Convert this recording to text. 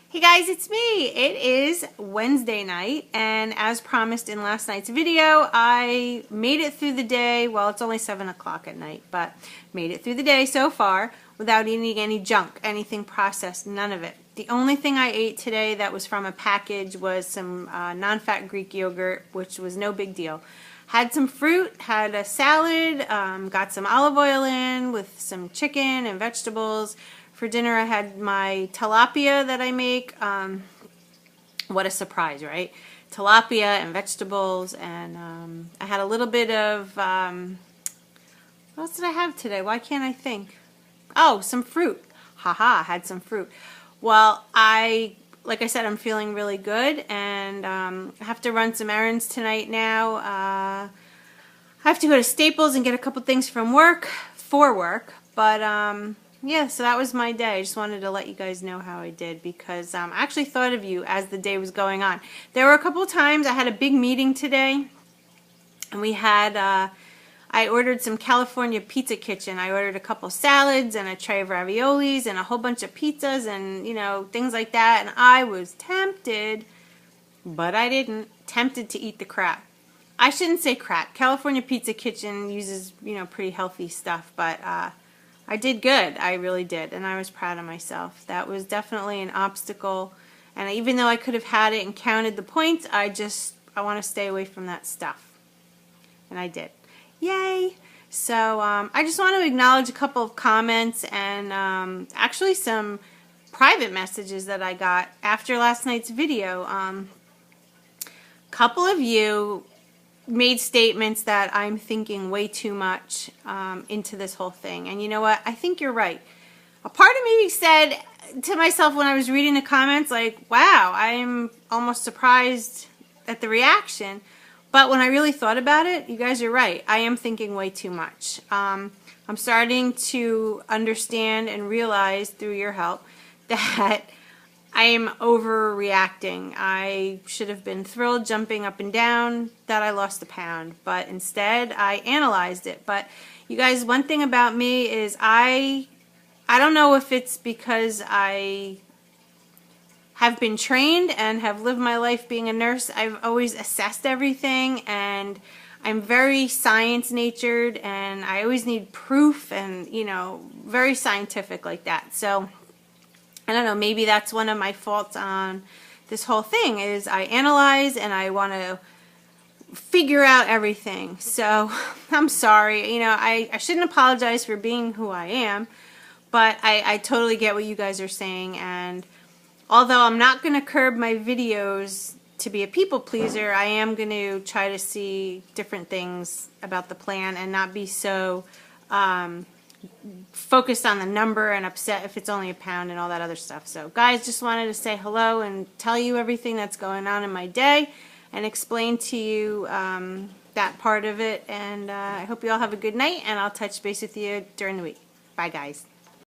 Hey guys, it's me. It is Wednesday night, and as promised in last night's video, I made it through the day. Well, it's only 7 o'clock at night, but made it through the day so far without eating any junk, anything processed, none of it. The only thing I ate today that was from a package was some non-fat Greek yogurt, which was no big deal. Had some fruit, had a salad, got some olive oil in with some chicken and vegetables. For dinner, I had my tilapia that I make. What a surprise, right? Tilapia and vegetables, and I had a little bit of, what else did I have today? Why can't I think? Oh, some fruit. Haha, had some fruit. Well, like I said, I'm feeling really good, and I have to run some errands tonight now. I have to go to Staples and get a couple things from work, but yeah, so that was my day. I just wanted to let you guys know how I did because I actually thought of you as the day was going on. There were a couple of times I had a big meeting today, and we had, I ordered some California Pizza Kitchen. I ordered a couple salads and a tray of raviolis and a whole bunch of pizzas and, you know, things like that. And I was tempted, but I didn't. Tempted to eat the crap. I shouldn't say crap. California Pizza Kitchen uses, you know, pretty healthy stuff, but I did good. I really did, and I was proud of myself. That was definitely an obstacle, and even though I could have had it and counted the points, I want to stay away from that stuff, and I did. Yay! So I just want to acknowledge a couple of comments and actually some private messages that I got after last night's video. A couple of you made statements that I'm thinking way too much into this whole thing. And you know what? I think you're right. A part of me said to myself when I was reading the comments, like, wow, I'm almost surprised at the reaction. But when I really thought about it, you guys are right. I am thinking way too much. I'm starting to understand and realize through your help that I am overreacting. I should have been thrilled, jumping up and down that I lost a pound, but instead I analyzed it. But you guys, one thing about me is I don't know if it's because I have been trained and have lived my life being a nurse. I've always assessed everything, and I'm very science-natured, and I always need proof and, you know, very scientific like that. So I don't know, maybe that's one of my faults on this whole thing is I analyze and I want to figure out everything. So I'm sorry. You know, I shouldn't apologize for being who I am, but I totally get what you guys are saying. And although I'm not going to curb my videos to be a people pleaser, I am going to try to see different things about the plan and not be so focused on the number and upset if it's only a pound and all that other stuff. So guys, just wanted to say hello and tell you everything that's going on in my day and explain to you that part of it. And I hope you all have a good night, and I'll touch base with you during the week. Bye guys.